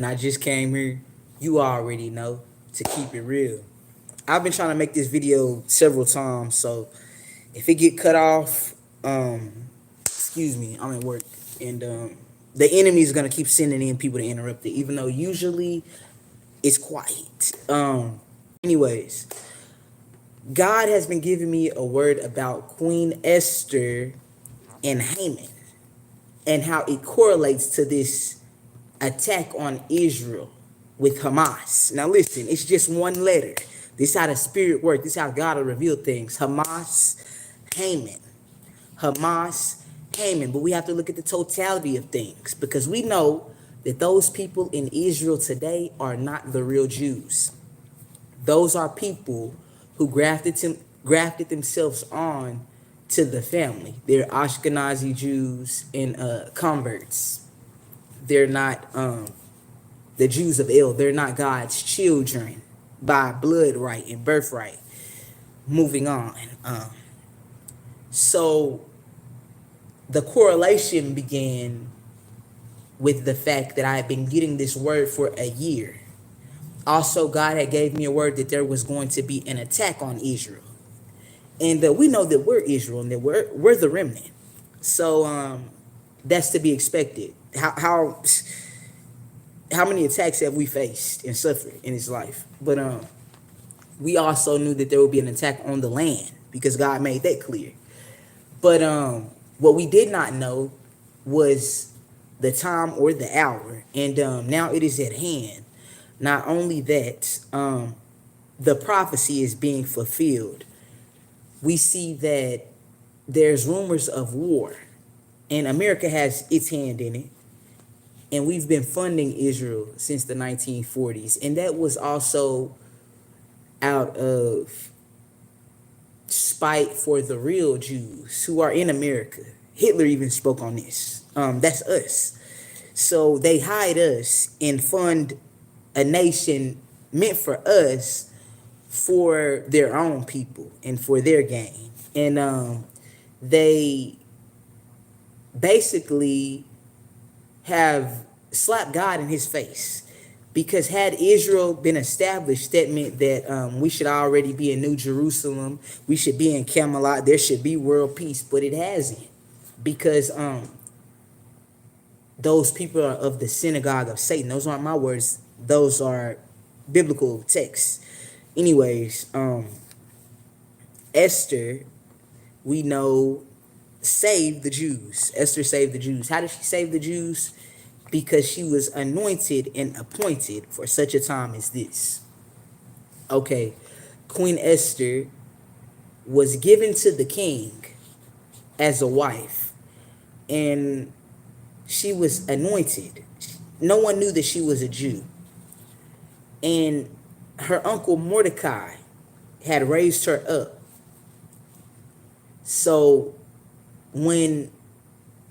And I just came here, you already know, to keep it real. I've been trying to make this video several times, so if it get cut off, excuse me, I'm at work, and the enemy is gonna keep sending in people to interrupt it, even though usually it's quiet. Anyways, God has been giving me a word about Queen Esther and Haman and how it correlates to this attack on Israel with Hamas. Now listen, it's just one letter. This is how the spirit works. This is how God will reveal things. Hamas, Haman. Hamas, Haman. But we have to look at the totality of things, because we know that those people in Israel today are not the real Jews. Those are people who grafted themselves on to the family. They're Ashkenazi Jews and converts. They're not the Jews of El. They're not God's children by blood right and birthright. Moving on. So the correlation began with the fact that I had been getting this word for a year. Also, God had gave me a word that there was going to be an attack on Israel. And we know that we're Israel and that we're the remnant. So that's to be expected. How many attacks have we faced and suffered in this life? But we also knew that there would be an attack on the land, because God made that clear. But what we did not know was the time or the hour. And now it is at hand. Not only that, the prophecy is being fulfilled. We see that there's rumors of war, and America has its hand in it. And we've been funding Israel since the 1940s. And that was also out of spite for the real Jews who are in America. Hitler even spoke on this. That's us. So they hide us and fund a nation meant for us for their own people and for their gain. And they basically have slapped God in his face, because had Israel been established, that meant that we should already be in New Jerusalem. We should be in Camelot. There should be world peace, but it hasn't, because those people are of the synagogue of Satan. Those aren't my words. Those are biblical texts. Anyways, Esther, we know, saved the Jews. Esther saved the Jews. How did she save the Jews? Because she was anointed and appointed for such a time as this. Okay, Queen Esther was given to the king as a wife, and she was anointed. No one knew that she was a Jew. And her uncle Mordecai had raised her up. So when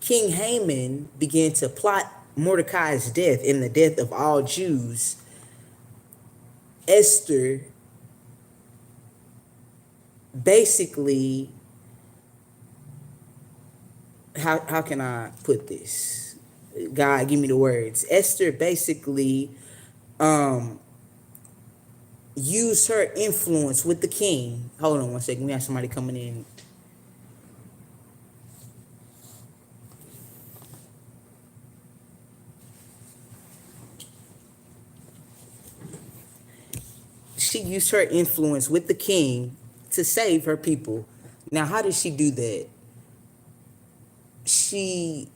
King Haman began to plot Mordecai's death and the death of all Jews, Esther basically, how can I put this? God, give me the words. Esther basically used her influence with the king. Hold on one second. We have somebody coming in. She used her influence with the king to save her people. Now, how did she do that? She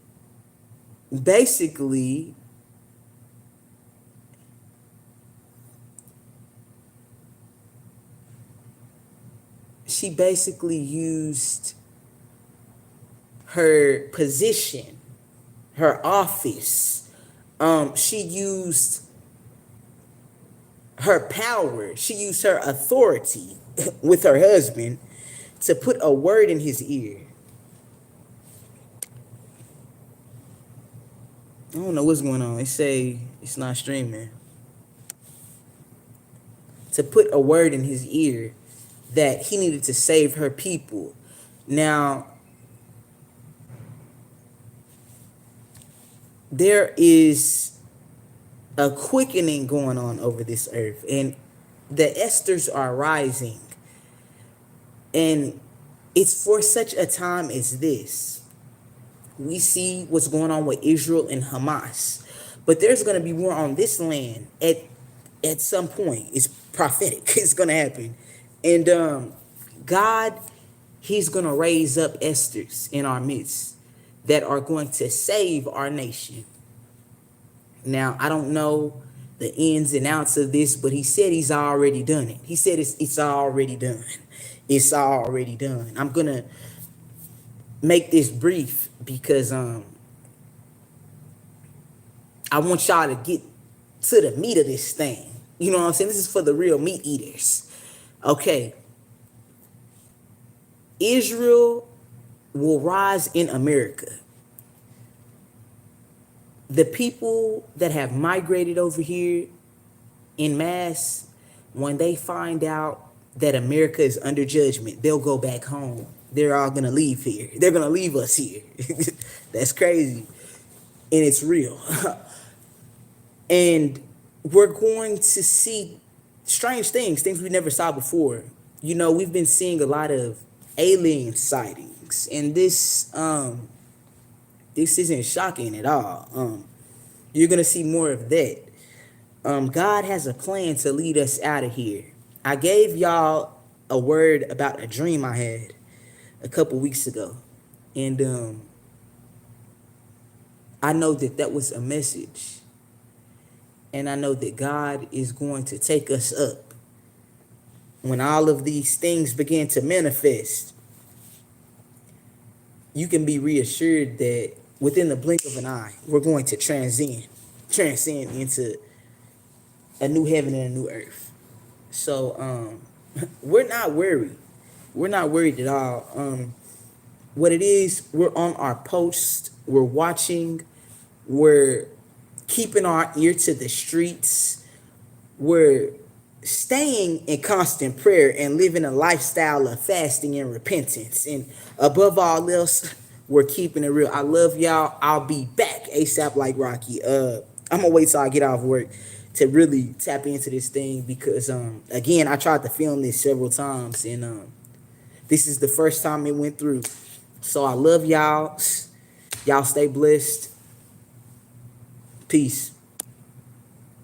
basically used her position, her office. She used her power. She used her authority with her husband to put a word in his ear. I don't know what's going on. They say it's not streaming. To put a word in his ear that he needed to save her people. Now, there is a quickening going on over this earth, and the Esthers are rising, and it's for such a time as this. We see what's going on with Israel and Hamas, but there's going to be war on this land at some point. It's prophetic. It's going to happen, and God, He's going to raise up Esthers in our midst that are going to save our nation. Now, I don't know the ins and outs of this, but He said He's already done it. He said it's already done. It's already done. I'm going to make this brief because I want y'all to get to the meat of this thing. You know what I'm saying? This is for the real meat eaters. Okay. Israel will rise in America. The people that have migrated over here in mass, when they find out that America is under judgment, they'll go back home. They're all going to leave here. They're going to leave us here. That's crazy. And it's real. And we're going to see strange things we never saw before. You know, we've been seeing a lot of alien sightings, and this isn't shocking at all. You're going to see more of that. God has a plan to lead us out of here. I gave y'all a word about a dream I had a couple weeks ago. And I know that was a message. And I know that God is going to take us up. When all of these things begin to manifest, you can be reassured that within the blink of an eye, we're going to transcend into a new heaven and a new earth. So we're not worried. We're not worried at all. What it is, we're on our post. We're watching. We're keeping our ear to the streets. We're staying in constant prayer and living a lifestyle of fasting and repentance. And above all else, we're keeping it real. I love y'all. I'll be back ASAP like Rocky. I'm gonna wait till I get off work to really tap into this thing because again, I tried to film this several times and this is the first time it went through. So I love y'all. Y'all stay blessed. Peace.